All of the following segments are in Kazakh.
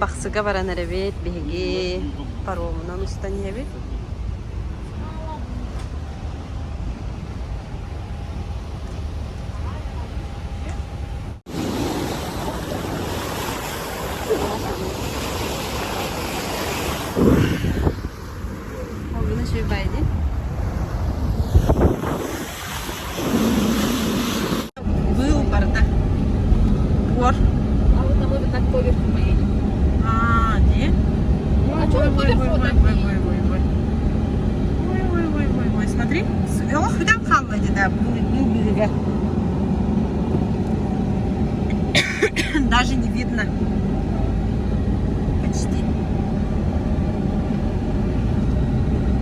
Бақсыға баран әрәбет беге паромынан ұстан ебет. Огыны шөй байды. Был барда. Бор. А вот мы вот так поверху поедем. Не? А что вы поверху так Ой, смотри. Ох, там қалмайды, да, бұл билігі. Даже не видно. Почти.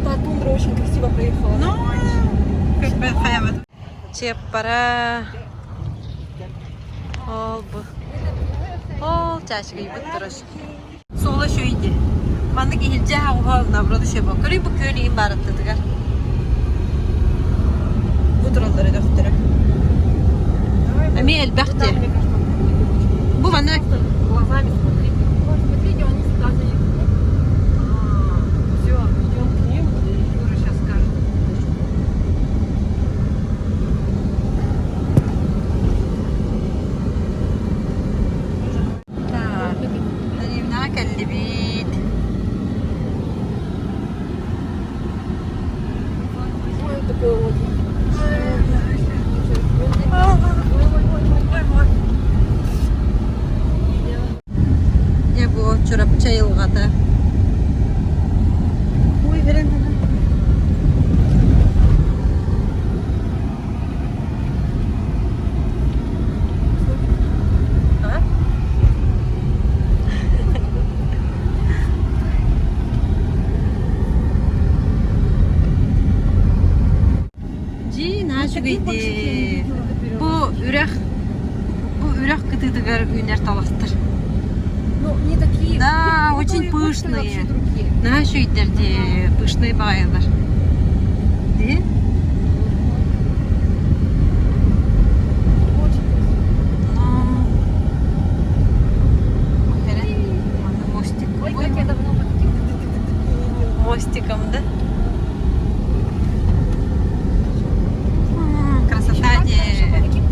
Та тундра очень красиво проехала. Ну, как бы хаямат. Чеппара. Ол бұл. Ол чашығы ебіт тұрыш. Сола шөйді. Манда кейілже ауға наброды шөбі. Көрі бұл көлігін барыттыдығар. Бұл тұралдары дөқтірі. Әме әлбәқті. Бұл манда... Глазами смотри. Вот, смотрите, они сюда заехали. Все, идем к ним. Юра сейчас скажет. Так, наливна калибит. Ой, такой вот. Ne bu çorap çayılgadı. Uy veren ana. Ha? Ji naşık idi. Bu ürek kıtıdıgar üner talaktır. Ну, не такие. Да, Ну, очень и кофты пышные. вообще другие. Нашу үйдерде пышный байылар. Де? Очень красиво. Мостик. Ой, как я давно вот таких Мостиком, да? Красота, де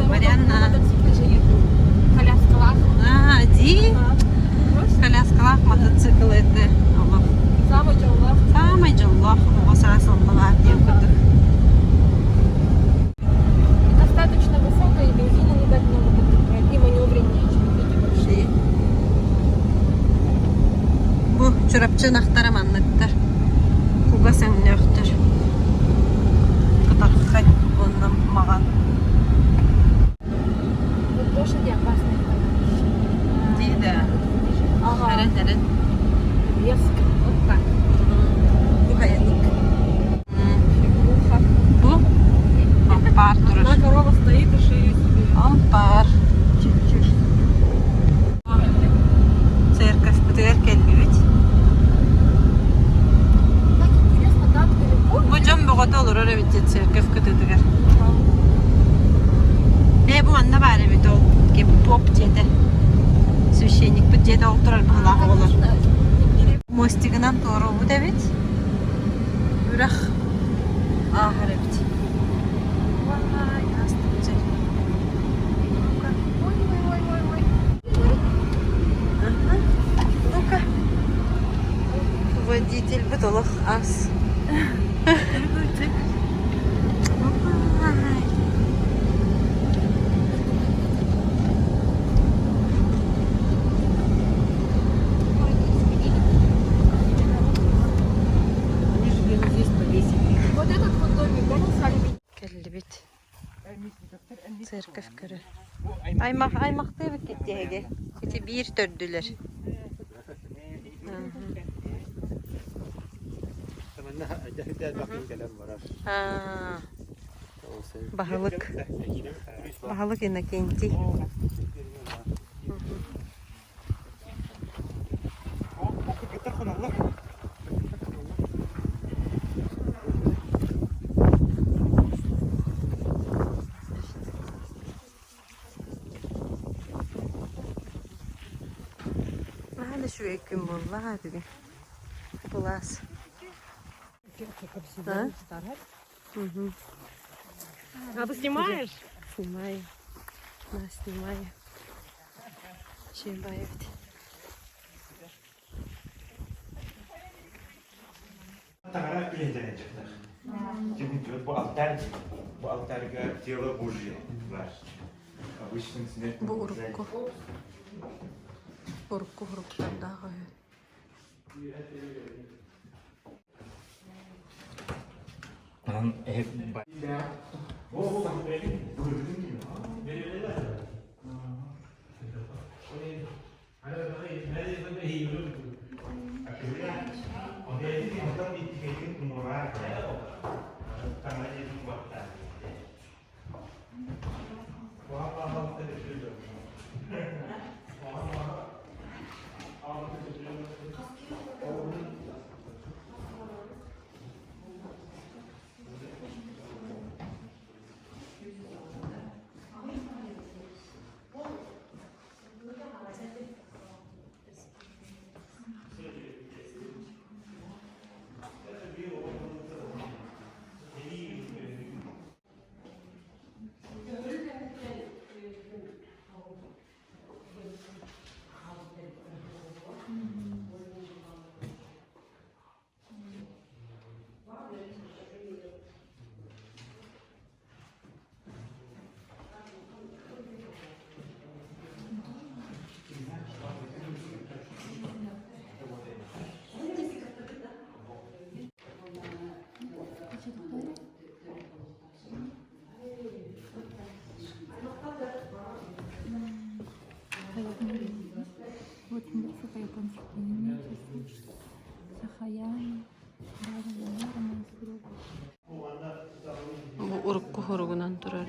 Марьяна. Коляскалах. Ди? Коляскалах мотоцикл это. Самый Джаллах. Самый Джаллах. Саллаллаху алейhi ve sellem. Достаточно высокая, и бензина не так много потребляет. И маневреннее, чем эти большие. Bu çorapçı naktarım anlattır. Kuga sen nöktür. Kadar hay ondan mağan. Вот лошади опасные. Değil de. Ага. Neren. Резко. Вот так. Bu hayalık. Ухо. Bu ampar durur. Одна корова стоит и шею себе Ampar. чешет. Церковь птер келбибит. Так интересно, как далеко. Bu cam boğata olur öyle bir церковь kıtıdıgar. Bu anda bari bir dol. Ki pop cede. Священник bu cede oturar bağlaq olur. Mostiginan doğru bu da bit. Ürək. Ahire bit. Vay, yastık güzel. Ой-ой-ой-ой-ой. Ну-ка. Водитель бутылых ас. Они же ее здесь повесили. Вот этот вот домик, он стали Kelli bit. Церковь körü. Aymakta evet gitti hege. Gitti bir dördüler. Ha. Bahalık. Bahalık inakenti. Hele şu gün bullar hadi. Bulas. Да? Угу. А ты снимаешь? Снимаю. Да, снимаю. Снимаю. Tara bilinecekler. Çünkü bu altarga тело Божье var. Обычно снег Bu urukku. Uruktan daha koyuyor. hep Вот муцука японских племенников, Сахаяни, Bu urukku horugundan durar.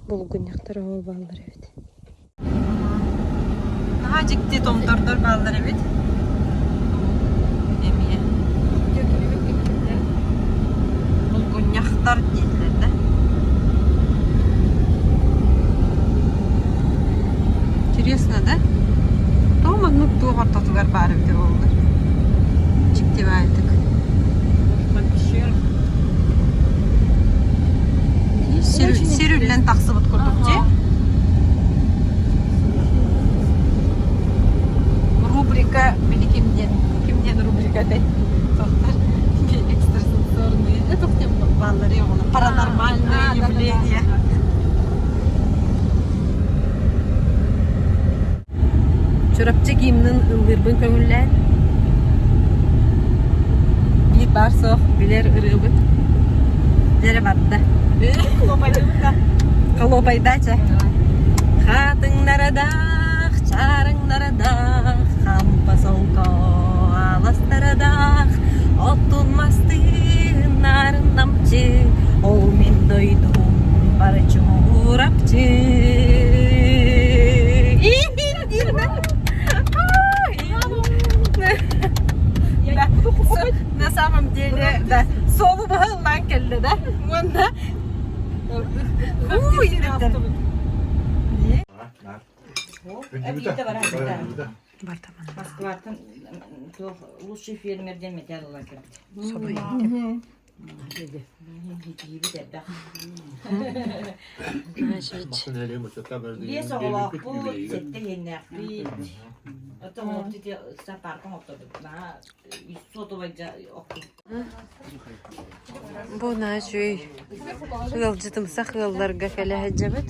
Bulgunyaktır o ballar evet. Daha ciddi tomdordur ballar evet. Emiye. Bulgunyaktar değiller de. Интересно, да? Дома ну тугар татугар бар бит балдар. Ciddi baytık. Sürüllen taksıbıt kurdukça. Rubrika, beni kimden rubrika de. Doktor, ekstrasensörlüğü. Doktor balları yok ona. Paranormalное явление. Çorapçı giyiminin ıldırбын köngüller. Bir bar soğuk, biler ırıbı. Dere battı. Колобайдача. Хатыңнары дақ, чарыңнары дақ, хампасолко аластары дақ, оттунмасты нарын намчы, ол мен дойдум бары чурапчы. На самом деле, да, солу бағылан келді, да? Онда Объекты бар, объекты. Бар таман. Москватын лучший фермер демет ялла керт. Собой. Бес оғылақ бұл, сетті еннәқ бейт. Это вот эти сапарком оқтырдық. Сотовай оқтырдық. Бу начуй. Хылжытымса хылларга кәләһә җабыт.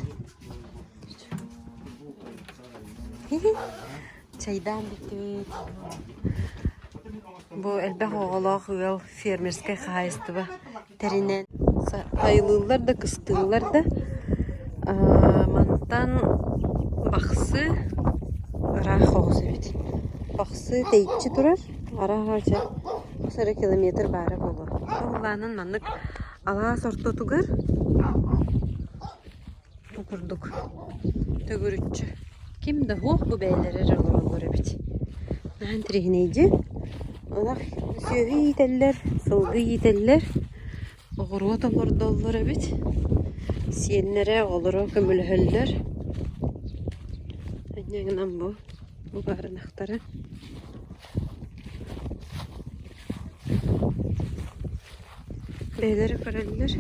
Чайдан бит. Бу элбә оғылақ хыл фермерская хозяйство. Теринен айылылар да кыстылар да. Мантан бақсы рахосы бит. Бақсы тейчи турар. Арахача 30 километр бары болу. Оланын маннык ала сорто тугар. Тукурдук. Төгүрүччү. Кимде хох бу бейлери олор бит. Нан тригнейди. Олар сүйөги ителлер, сылгы ителлер. Огурута бордоллар бит. Сиеннере олоро көмүлһөллөр. Аннагынан бу барынактары. Бейлери көрөллөр.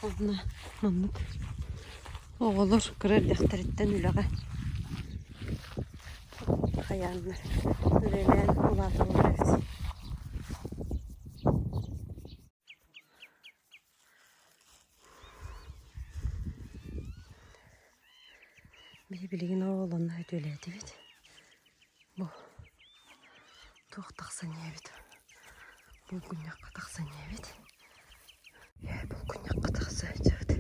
Онна маннык. Оголор көрөр дактарыттан үлага. Хаяннар. Үлелен улатылар. Билигин оğlanla ödüledi bit. Bu. Tuğ taqsan yebit. Bu günyaqqa taqsan yebit. Bu günyaqqa taqsan yebit.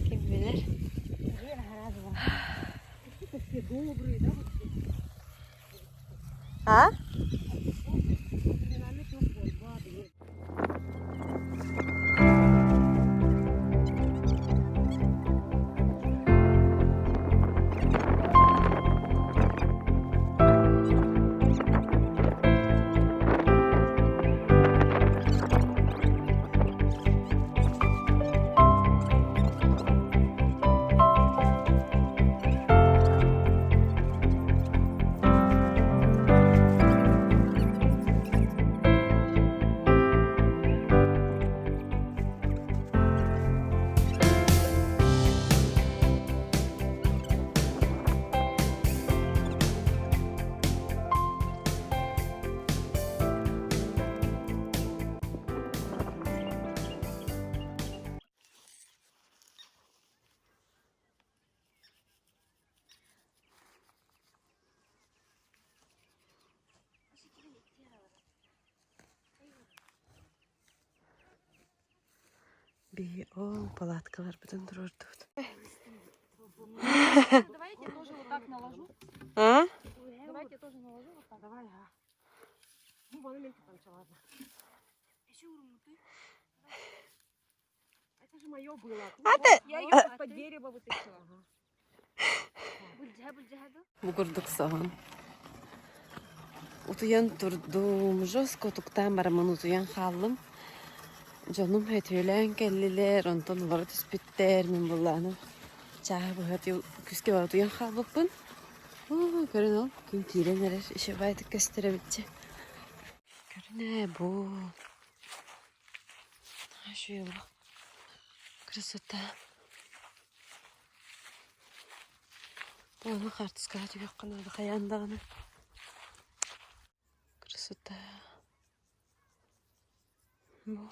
Kim bilir? Ha? Bir o палаткалар бүтін тұрырды. Давайте я тоже вот так наложу. А? Давайте я тоже наложу вот так. Давай, ага. Ну, вон мельки там, ладно. Еще урмуты. Это же мое было. Я ее под дерево вытащила. Бугурдук саған. Утуян турдум, жоско туктан барамын утуян халым. Canım hetülen kelliler, ondan ulara tüspütter, min bullağını. Çağı bu heti küske var duyan xalbıpın. Görün ol, gün tiren erer, işe baydık gösterebilce. Görün bu. Ha şu yolu. Krasota. Bu onun kartıskatı yok kanalı kayandağını. Krasota. Bu.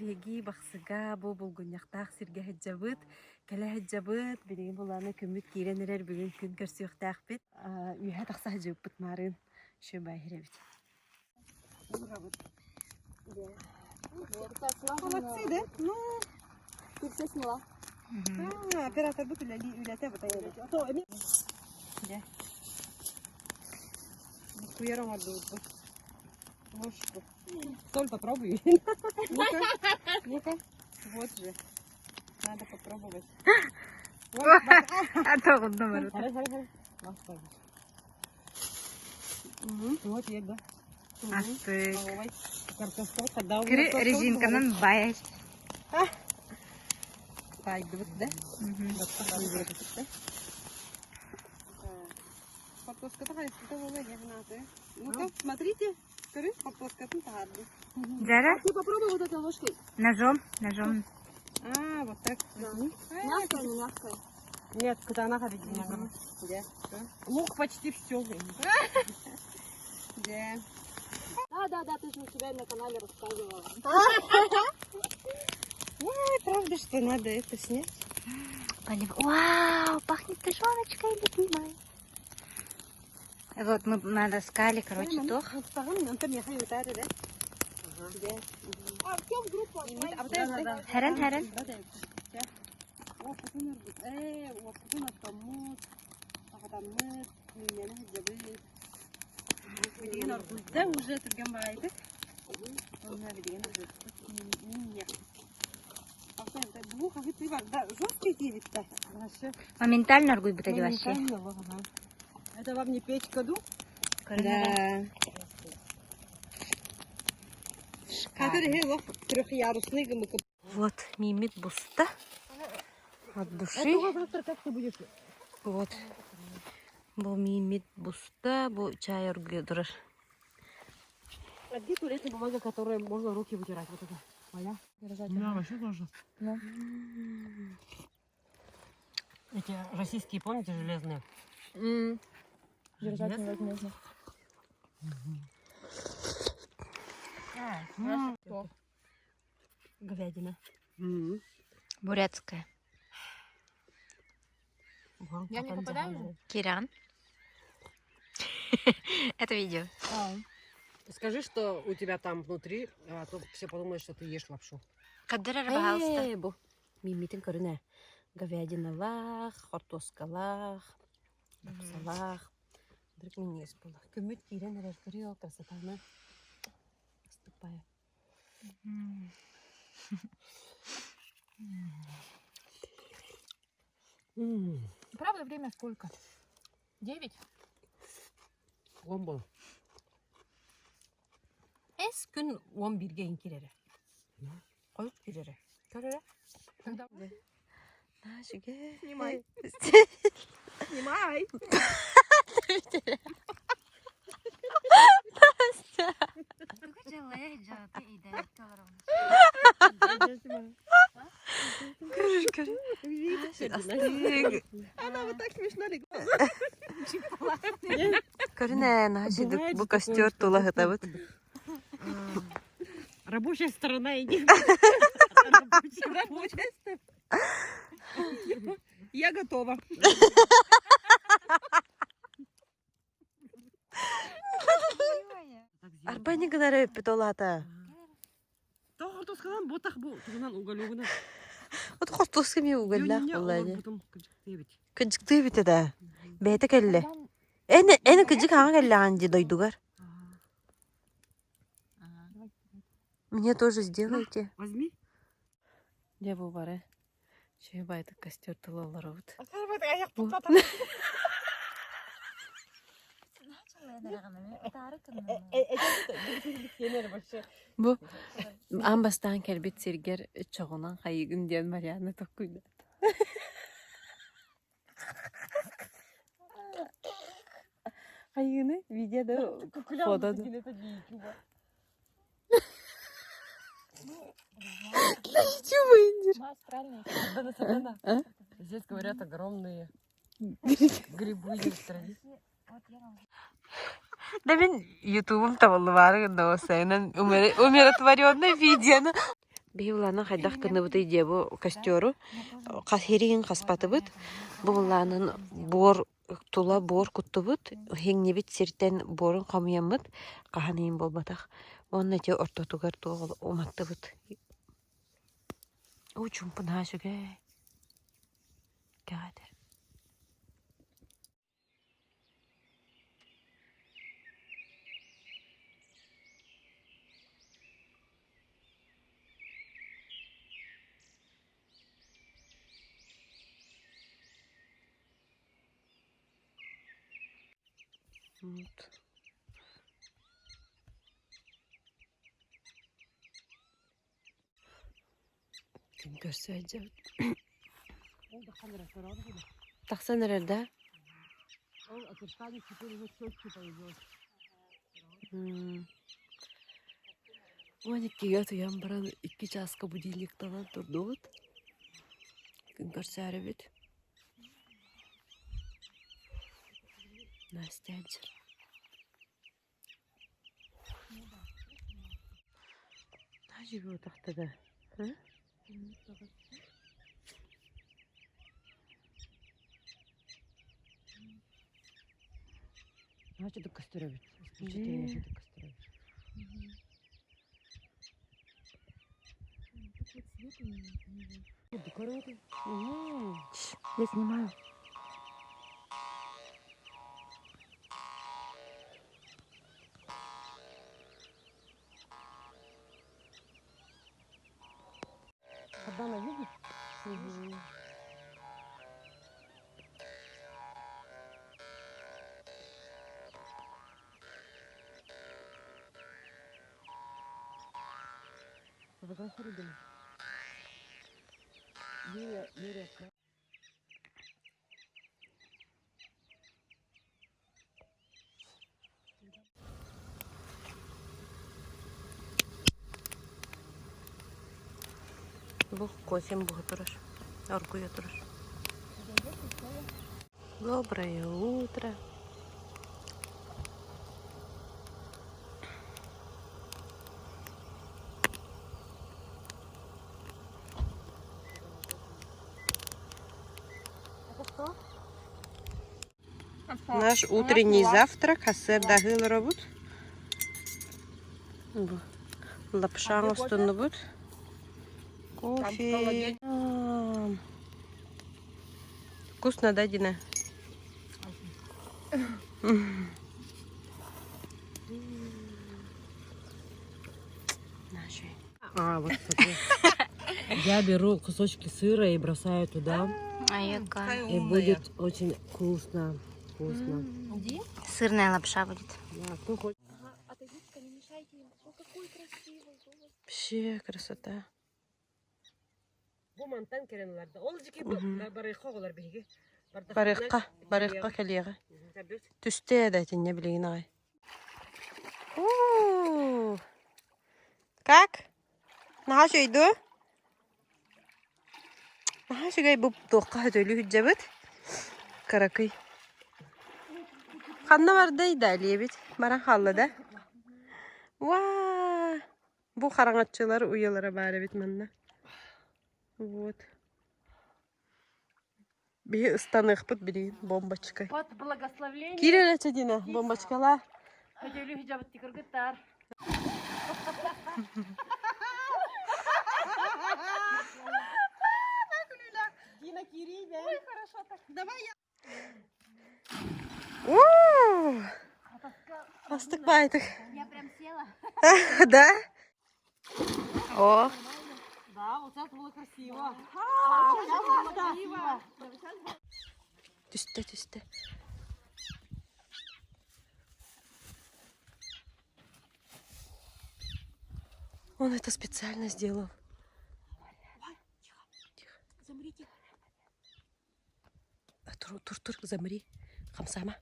Эги бақсыға бұл бұлғыняқтақ сірге хәджабыт, кәлі хәджабыт, білеген боланы көміт кейренерер бүгін күн көрсіяқтақ бет. Үйә тақса хәджабыт бұтмарын шөй байыры бет. Молодцы, да? Ну, ты все сняла. Оператор бы үләтә бұтайы. Да. Хуяром отдают бы. Ложку. Соль попробуй. Ну-ка. Ну-ка. Вот же. Надо попробовать. А то вот номер. Вот есть, да. Астык. Резинканың баяй. Пайдывыт, да? Подплоската хайската вола гевната. Ну-ка, смотрите. Скажи, подплоската тахарди. Зара? Ты попробуй вот этой ложкой. Ножом. Вот так. Мягкая, не мягкая. Нет, когда она ходит, не могу. Лук почти все. Да, ты же у себя на канале рассказывала. Ой, правда, что надо это снять? Вау, пахнет тушеночкой любимой. Вот мы надоскали, короче, тох. Харан. Да, уже түрген бағайды. Моментально аргуй бутали вообще. Это вам не печка, ду? Да. Вот мимит буста от души. Вот. Бұл мимит буста, бұл чай аргуй дұрыр. А где туалетная бумага, которой можно руки вытирать? Вот это. Моя? Да, вообще тоже. Эти российские, помните, железные? Держать невозможно. Говядина. Бурятская. Я не попадаю? Киран. Это видео. Скажи, что у тебя там внутри, а то все подумают, что ты ешь лапшу. Кадыра рыбалста. Bu. Мимитин көріне. Говядиналар, картошкалар, лапсалар. Вдруг мне есть было. Көмет кирен растворил красотана. Ступая. Правда, время сколько? 9? Ломбол. Es gün 11'ge inkirere. Koyup girere. Körere. Когда? Снимай. Снимай! Она вот так смешно легла. Көріне, нағашидық бұл костер тұлағы табыт. Рабочая сторона идет. Рабочая сторона. Я готова. Арба не гынары өппет олата. Тоғыр тосқадан ботақ бұл. Тұғынан уғалуғына. От қостуыз кеме уғаллақ Йонне олады. олар бұтым күнжікте бет. Күнжікті бит еді. Бәйті кәлі. Әні күнжік аңа кәлі аңды дойдуғар. Мне тоже сделайте. Возьми. Де бұл бары? Шөй байды костер тұлалары бұд. Бұл амбастан кәлбет сергер чоғынан қайығын ден Марияны тоққүйді. Қайығыны видеода фотода. Ничего индир. Здесь говорят огромные грибы есть традиции. Да мен ютубым табылды бары, но сенен умиротворенное видео. Бейулана хайдах кыныбыт идея бу костеру. Херин хаспатыбыт. Буланын бор тула бор куттубыт. Хеңнебит сертен борун камыямыт. Каханын болбатах. Онна те ортотугар тугал уматтыбыт. Учум пынашыгэ. Гадер. Вот. Kim göstereceğim. Taksa nerede? Он кигет ямбаран 2 часка будильниктан турдубут. Күн көрсәрі бит. Настя әджір. Та жібі отақтыда. Значит, это костеровец. Исключительно, что это костеровец. Я снимаю. Когда она видит? Фотографируй. Юрия. Бух косим бух тураш. Аркуя тураш. Доброе утро. Наш утренний завтрак. Хасер дагыл робот. Лапша устунубут. Кофе. Вкусно, да, Дина? Вот смотри. Я беру кусочки сыра и бросаю туда. И будет очень вкусно. Вкусно. Сырная лапша будет. Да, кто хочет. Отойдите-ка, не мешайте им. О, какой красивый. Вообще красота. Bu mantan kerenlerde. Olacak bu. Barıqa olar bihi. Барыққа келеға. Tabii. Түсте да тенне білеген ағай. Как? Наға шөйді? Наға шөйгай бұп тоққа өтөлі хүтжі бұд? Қарақый. Қанна барды еді әлі бет. Баран қалды да. Бұл қараңатшылар ұялары бәрі бет мәнна. Вот. Бе станых под бери бомбочкой. Вот благословление. Кирилл Чадина, бомбочкала. Хотели хиджаб тикаргатар. Дина Кирилл, да? Ой, хорошо так. Давай я. Астык байтык. Я прям села. Да? О. Да, вот это было красиво. Түсті. Он это специально сделал. Тихо. Замрите. Тур, замри. Хамсама.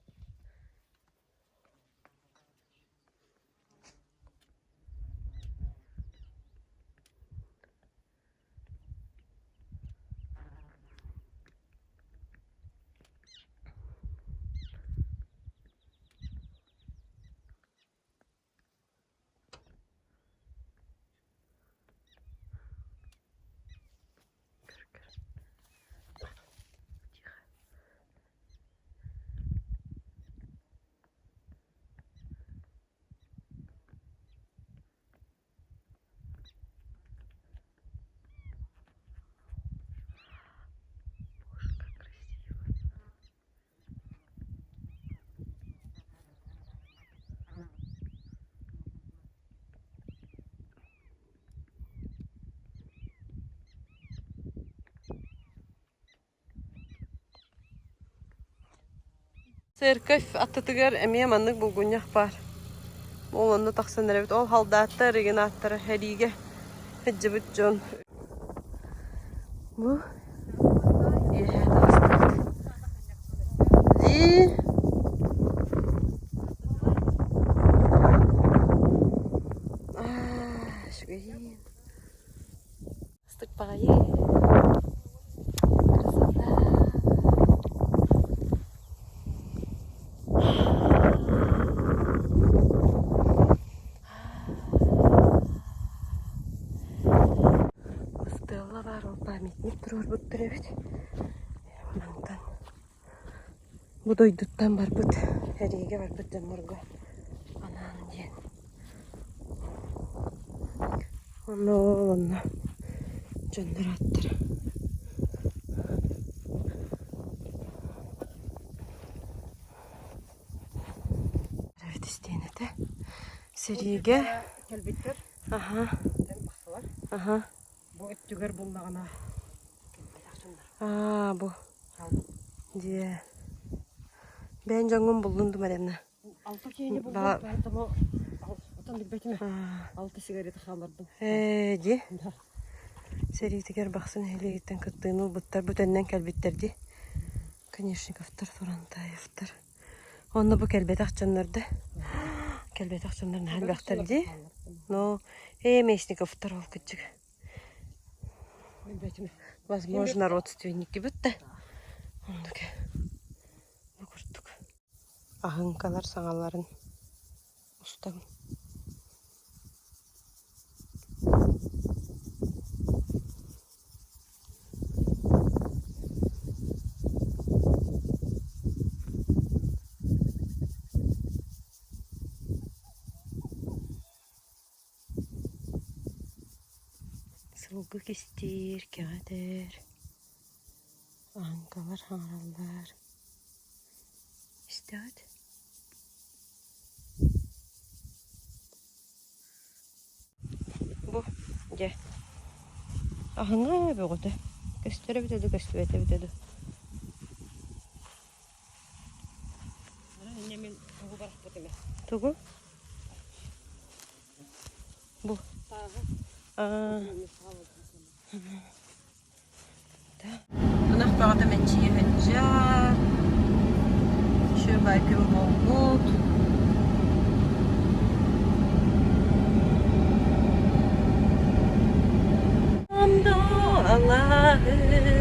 Церковь аттытыгар эмие маннык булгуньях бар. Олонны тахсан эребит. Ол халдааттар, регенаттары хэриге хэджибит жон. Бу ие тахсан. Ди шугейин. Стык багайы. Красота. Стелла бар, ол памятник тұрыр бұт түребет. Мантан. Бұд ойдыттан бар бұд. Әреге бар бұд жонларға. Анан ден. Оны жонлар аттыр. Evet isteyene de. Seriye. Келбеттер, Aha. бақсылар. Aha. Бұл өттігер болмағана. Aa bu. Diye. Ben жаңын bulundum elimde. Алты кейіне бұл Ба- поэтому отан билбетиме. Aa. 6 сигарета халардым. Ди. Seriye teker baksın hele gitten kıttığını bıttar. Bu tenden kelbetlerdi. Konyaşnikovlar, Torantayevlar. Onu bu kelbet akçanlardı. Kelbet akçanlarını hal baktardı. No. Мечниковтар ол küçük. Билбетиме. Возможно, родственники бітті. Ондыке. Bu kurtuk. Ahınkalar sağaların ustam. Сылгы кестер, кәдер. Ahınkalar, hağrallar. İşte hadi. Bu. Gel. Ahına bir kodu. Gösterebilirdi, gösterebilirdi. Немен тугу барып кетеме. Tugu. Bu. Aa. Anak bağda mençiye hınca. Şu baykım boğut. Hamdolsun Allah'ım.